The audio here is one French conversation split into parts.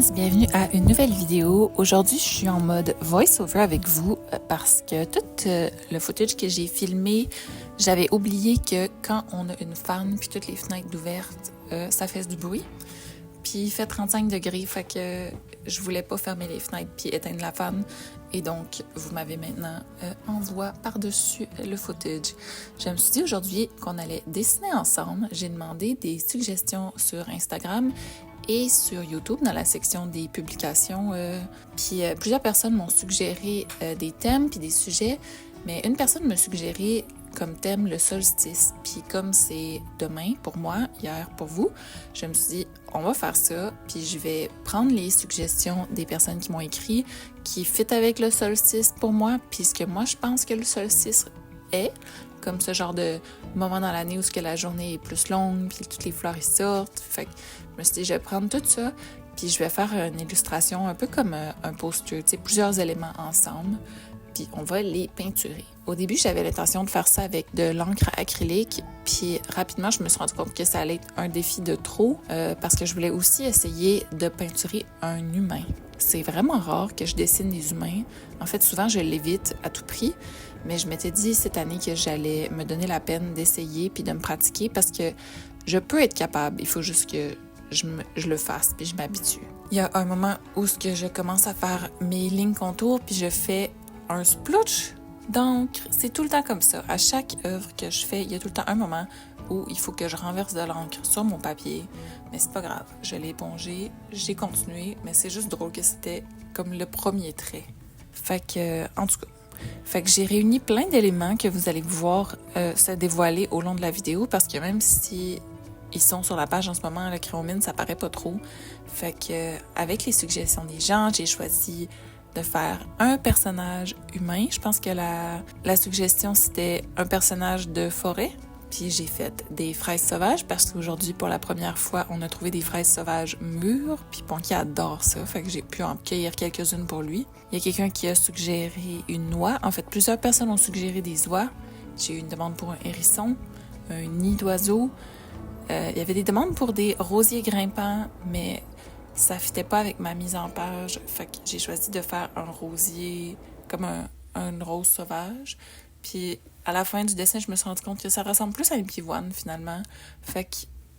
friends, bienvenue à une nouvelle vidéo. Aujourd'hui, je suis en mode voice-over avec vous parce que tout le footage que j'ai filmé, j'avais oublié que quand on a une fan puis toutes les fenêtres ouvertes, ça fait du bruit. Puis il fait 35 degrés, fait que je voulais pas fermer les fenêtres puis éteindre la fan. Et donc, vous m'avez maintenant en voix par-dessus le footage. Je me suis dit aujourd'hui qu'on allait dessiner ensemble. J'ai demandé des suggestions sur Instagram et sur YouTube dans la section des publications. Puis plusieurs personnes m'ont suggéré des thèmes puis des sujets, mais une personne m'a suggéré comme thème le solstice. Puis comme c'est demain pour moi, hier pour vous, je me suis dit, on va faire ça, puis je vais prendre les suggestions des personnes qui m'ont écrit, qui fit avec le solstice pour moi, puis ce que moi je pense que le solstice est, comme ce genre de moment dans l'année où la journée est plus longue, puis toutes les fleurs y sortent. Fait que je me suis dit, je vais prendre tout ça, puis je vais faire une illustration un peu comme un poster, tu sais, plusieurs éléments ensemble, puis on va les peinturer. Au début, j'avais l'intention de faire ça avec de l'encre acrylique, puis rapidement, je me suis rendu compte que ça allait être un défi de trop, parce que je voulais aussi essayer de peinturer un humain. C'est vraiment rare que je dessine des humains. En fait, souvent, je l'évite à tout prix, mais je m'étais dit cette année que j'allais me donner la peine d'essayer puis de me pratiquer parce que je peux être capable. Il faut juste que je le fasse puis je m'habitue. Il y a un moment où je commence à faire mes lignes contours puis je fais un splotch d'encre. C'est tout le temps comme ça. À chaque œuvre que je fais, il y a tout le temps un moment où il faut que je renverse de l'encre sur mon papier. Mais c'est pas grave. Je l'ai épongé, j'ai continué, mais c'est juste drôle que c'était comme le premier trait. Fait que, en tout cas, j'ai réuni plein d'éléments que vous allez voir se dévoiler au long de la vidéo parce que même si ils sont sur la page en ce moment, le crayon mine, ça paraît pas trop. Fait que, avec les suggestions des gens, j'ai choisi de faire un personnage humain. Je pense que la suggestion, c'était un personnage de forêt. Puis j'ai fait des fraises sauvages parce qu'aujourd'hui, pour la première fois, on a trouvé des fraises sauvages mûres. Puis Ponky adore ça, fait que j'ai pu en cueillir quelques-unes pour lui. Il y a quelqu'un qui a suggéré une noix. En fait, plusieurs personnes ont suggéré des oies. J'ai eu une demande pour un hérisson, un nid d'oiseau. Il y avait des demandes pour des rosiers grimpants, mais ça fitait pas avec ma mise en page. Fait que j'ai choisi de faire un rosier comme une rose sauvage. Puis à la fin du dessin, je me suis rendu compte que ça ressemble plus à une pivoine finalement. Fait que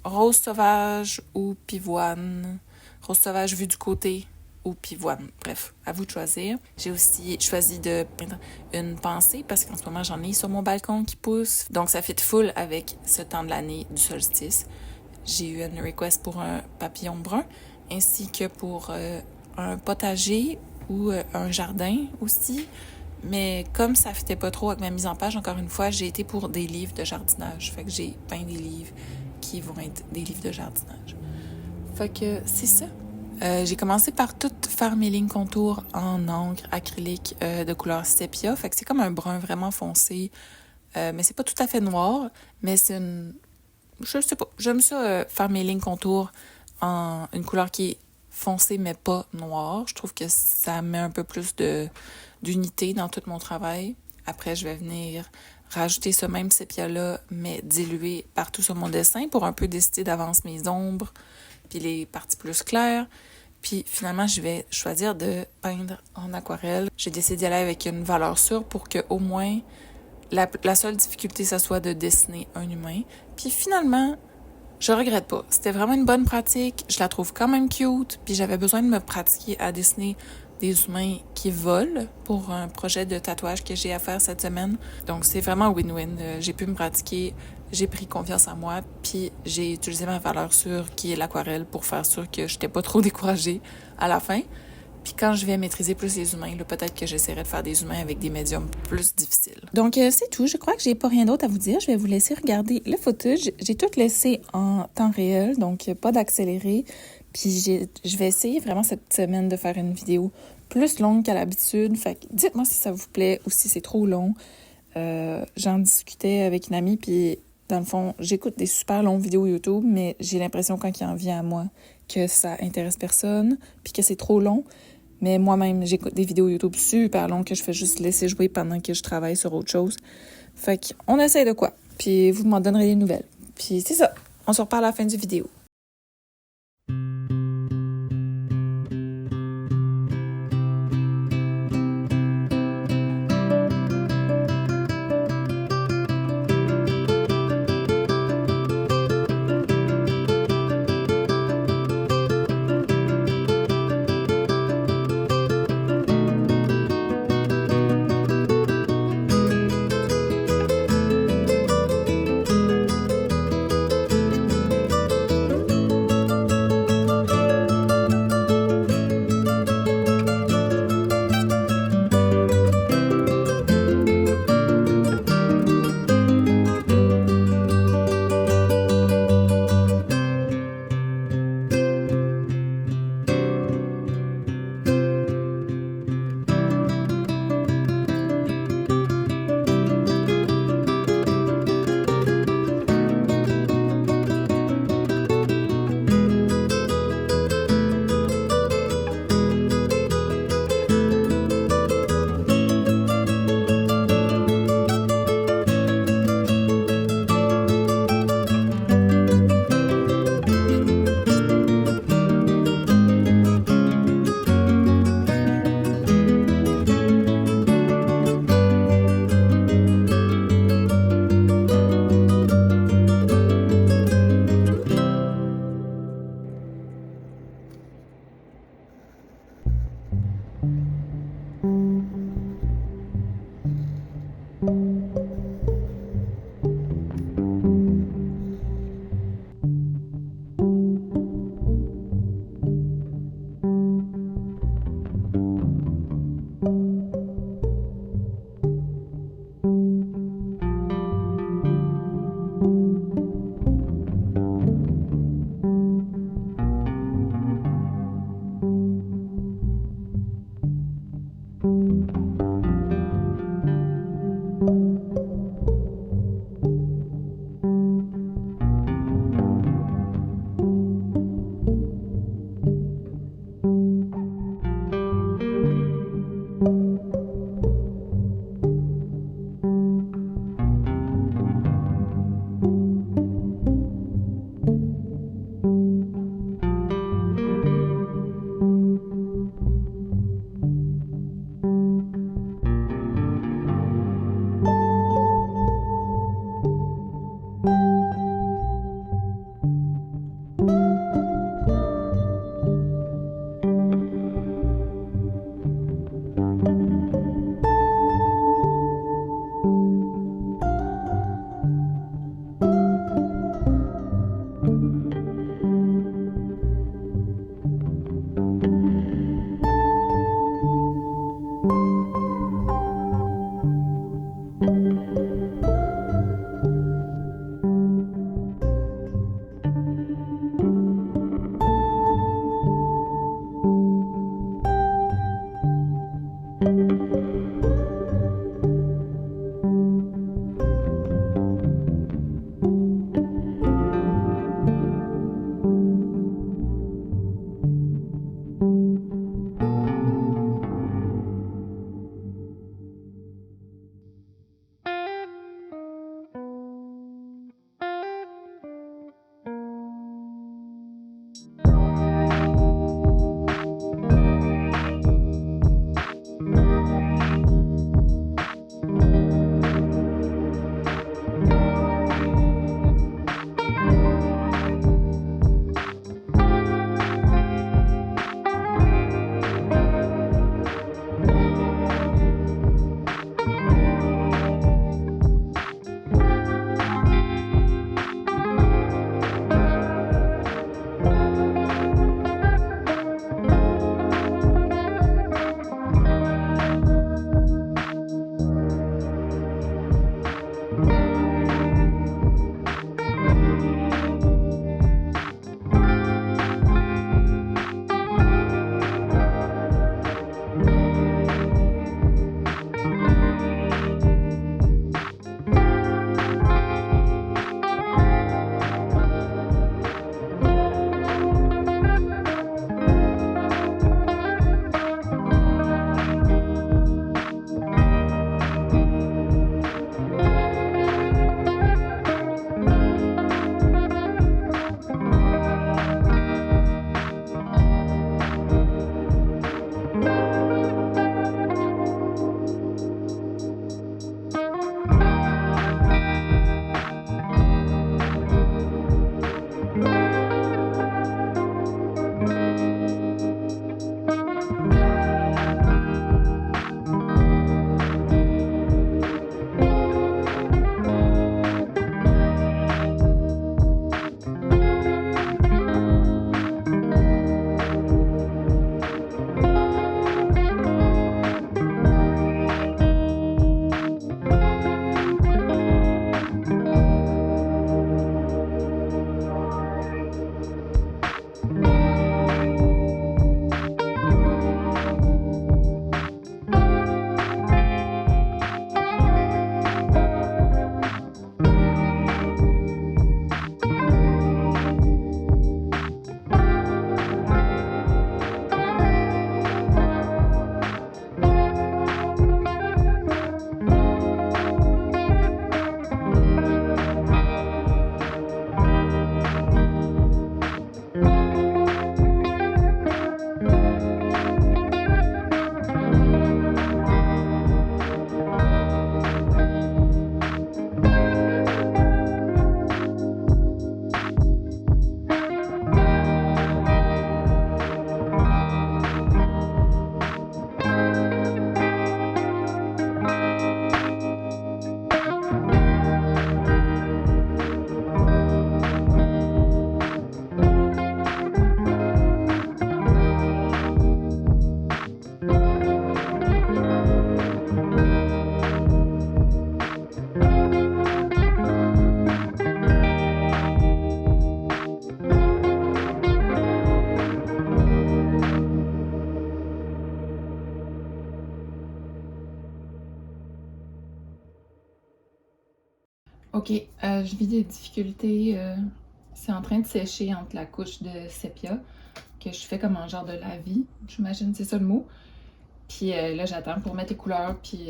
rose sauvage ou pivoine, rose sauvage vue du côté ou pivoine. Bref, à vous de choisir. J'ai aussi choisi de peindre une pensée parce qu'en ce moment, j'en ai sur mon balcon qui pousse. Donc ça fit full avec ce temps de l'année du solstice. J'ai eu une request pour un papillon brun ainsi que pour un potager ou un jardin aussi. Mais comme ça fitait pas trop avec ma mise en page, encore une fois, j'ai été pour des livres de jardinage. Fait que j'ai peint des livres qui vont être des livres de jardinage. Fait que c'est ça. J'ai commencé par tout faire mes lignes contours en encre acrylique de couleur sépia. Fait que c'est comme un brun vraiment foncé. Mais c'est pas tout à fait noir, mais c'est une... Je sais pas. J'aime ça, faire mes lignes contours en une couleur qui est foncée mais pas noire. Je trouve que ça met un peu plus d'unité dans tout mon travail. Après, je vais venir rajouter ce même sépia-là, mais dilué partout sur mon dessin pour un peu décider d'avance mes ombres, puis les parties plus claires. Puis finalement, je vais choisir de peindre en aquarelle. J'ai décidé d'aller avec une valeur sûre pour que au moins la seule difficulté, ça soit de dessiner un humain. Puis finalement, je regrette pas. C'était vraiment une bonne pratique. Je la trouve quand même cute. Puis j'avais besoin de me pratiquer à dessiner des humains qui volent pour un projet de tatouage que j'ai à faire cette semaine. Donc c'est vraiment win-win. J'ai pu me pratiquer, j'ai pris confiance en moi, puis j'ai utilisé ma valeur sûre qui est l'aquarelle pour faire sûr que j'étais pas trop découragée à la fin. Puis quand je vais maîtriser plus les humains, là, peut-être que j'essaierai de faire des humains avec des médiums plus difficiles. Donc, c'est tout. Je crois que j'ai pas rien d'autre à vous dire. Je vais vous laisser regarder le footage. J'ai tout laissé en temps réel, donc pas d'accéléré. Puis je vais essayer vraiment cette semaine de faire une vidéo plus longue qu'à l'habitude. Fait que dites-moi si ça vous plaît ou si c'est trop long. J'en discutais avec une amie, puis dans le fond, j'écoute des super longues vidéos YouTube, mais j'ai l'impression quand il en vient à moi que ça intéresse personne, puis que c'est trop long. Mais moi-même, j'écoute des vidéos YouTube super longues que je fais juste laisser jouer pendant que je travaille sur autre chose. Fait qu'on essaie de quoi. Puis vous m'en donnerez des nouvelles. Puis c'est ça. On se reparle à la fin du vidéo. OK, je vis des difficultés, c'est en train de sécher entre la couche de sépia que je fais comme un genre de lavis, j'imagine, c'est ça le mot. Puis là, j'attends pour mettre les couleurs, puis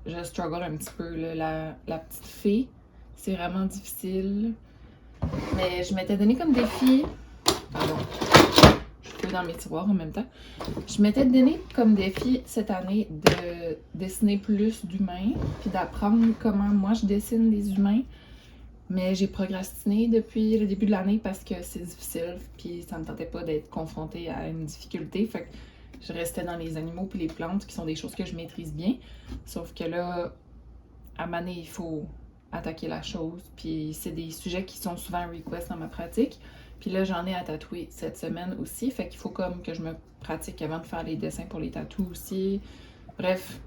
je struggle un petit peu, là. La petite fée, c'est vraiment difficile. Mais je m'étais donné comme défi. Pardon, je fais dans mes tiroirs en même temps. Je m'étais donné comme défi cette année de dessiner plus d'humains, puis d'apprendre comment moi je dessine les humains. Mais j'ai procrastiné depuis le début de l'année parce que c'est difficile, puis ça me tentait pas d'être confrontée à une difficulté. Fait que je restais dans les animaux puis les plantes, qui sont des choses que je maîtrise bien. Sauf que là, à Mané, il faut attaquer la chose. Puis c'est des sujets qui sont souvent request dans ma pratique. Puis là, j'en ai à tatouer cette semaine aussi. Fait qu'il faut comme que je me pratique avant de faire les dessins pour les tatous aussi. Bref,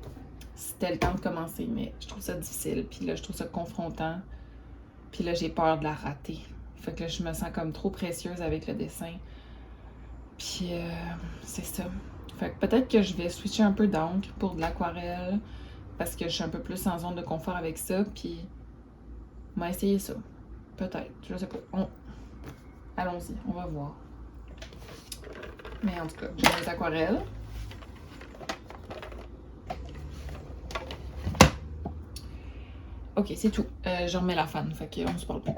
c'était le temps de commencer, mais je trouve ça difficile. Puis là, je trouve ça confrontant. Puis là, j'ai peur de la rater. Fait que là, je me sens comme trop précieuse avec le dessin. Puis c'est ça. Fait que peut-être que je vais switcher un peu d'encre pour de l'aquarelle parce que je suis un peu plus en zone de confort avec ça. Puis on va essayer ça. Peut-être. Je sais pas. Allons-y. On va voir. Mais en tout cas, j'ai mes aquarelles. Ok, c'est tout. Je remets la fan. Fait qu'on se parle plus.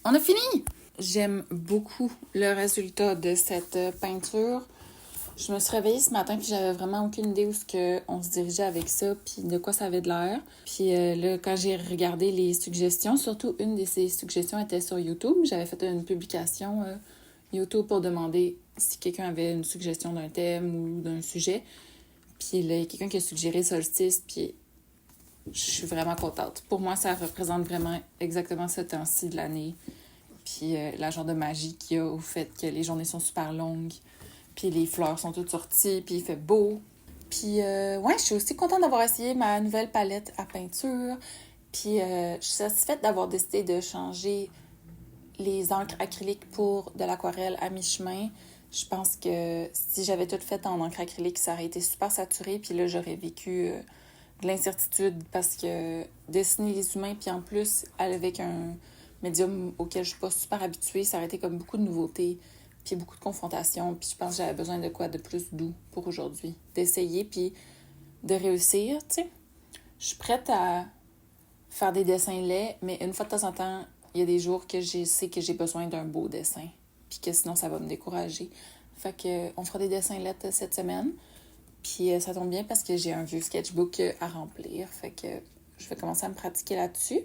On a fini! J'aime beaucoup le résultat de cette peinture. Je me suis réveillée ce matin puis j'avais vraiment aucune idée où on se dirigeait avec ça puis de quoi ça avait de l'air. Puis là, quand j'ai regardé les suggestions, surtout une de ces suggestions était sur YouTube. J'avais fait une publication YouTube pour demander si quelqu'un avait une suggestion d'un thème ou d'un sujet. Puis là, il y a quelqu'un qui a suggéré Solstice, puis je suis vraiment contente. Pour moi, ça représente vraiment exactement ce temps-ci de l'année. Puis la genre de magie qu'il y a au fait que les journées sont super longues, puis les fleurs sont toutes sorties, puis il fait beau. Puis ouais, je suis aussi contente d'avoir essayé ma nouvelle palette à peinture. Puis je suis satisfaite d'avoir décidé de changer les encres acryliques pour de l'aquarelle à mi-chemin. Je pense que si j'avais tout fait en encre acrylique, ça aurait été super saturé. Puis là, j'aurais vécu de l'incertitude parce que dessiner les humains, puis en plus, avec un médium auquel je suis pas super habituée, ça aurait été comme beaucoup de nouveautés, puis beaucoup de confrontations. Puis je pense que j'avais besoin de quoi de plus doux pour aujourd'hui. D'essayer, puis de réussir, tu sais. Je suis prête à faire des dessins laids, mais une fois de temps en temps, il y a des jours que je sais que j'ai besoin d'un beau dessin, puis que sinon ça va me décourager. Fait que on fera des dessins laids cette semaine. Puis ça tombe bien parce que j'ai un vieux sketchbook à remplir. Fait que je vais commencer à me pratiquer là-dessus.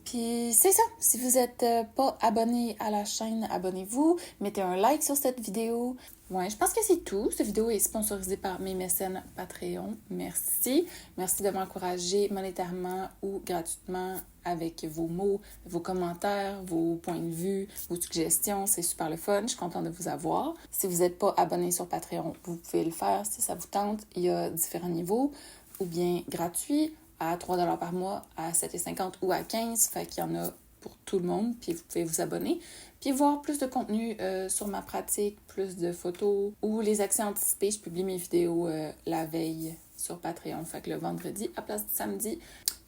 Puis c'est ça. Si vous n'êtes pas abonné à la chaîne, abonnez-vous. Mettez un like sur cette vidéo. Ouais, je pense que c'est tout. Cette vidéo est sponsorisée par mes mécènes Patreon. Merci. Merci de m'encourager monétairement ou gratuitement avec vos mots, vos commentaires, vos points de vue, vos suggestions. C'est super le fun. Je suis contente de vous avoir. Si vous n'êtes pas abonné sur Patreon, vous pouvez le faire si ça vous tente. Il y a différents niveaux, ou bien gratuit, à 3$ par mois, à 7,50$ ou à 15$. Fait qu'il y en a pour tout le monde. Puis vous pouvez vous abonner. Puis voir plus de contenu sur ma pratique, plus de photos ou les accès anticipés. Je publie mes vidéos la veille sur Patreon. Fait que le vendredi à place du samedi.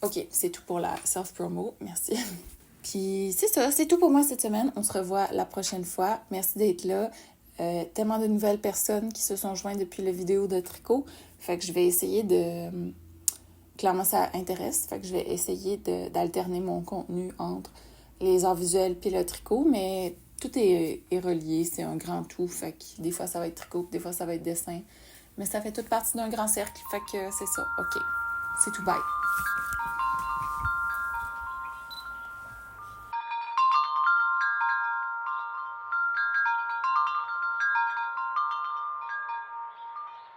OK, c'est tout pour la self-promo. Merci. Puis c'est ça, c'est tout pour moi cette semaine. On se revoit la prochaine fois. Merci d'être là. Tellement de nouvelles personnes qui se sont jointes depuis la vidéo de tricot. Fait que je vais essayer de... Clairement, ça intéresse. Fait que je vais essayer d'alterner mon contenu entre les arts visuels puis le tricot, mais tout est relié. C'est un grand tout. Fait que des fois, ça va être tricot, des fois, ça va être dessin. Mais ça fait toute partie d'un grand cercle. Fait que c'est ça. OK. C'est tout. Bye.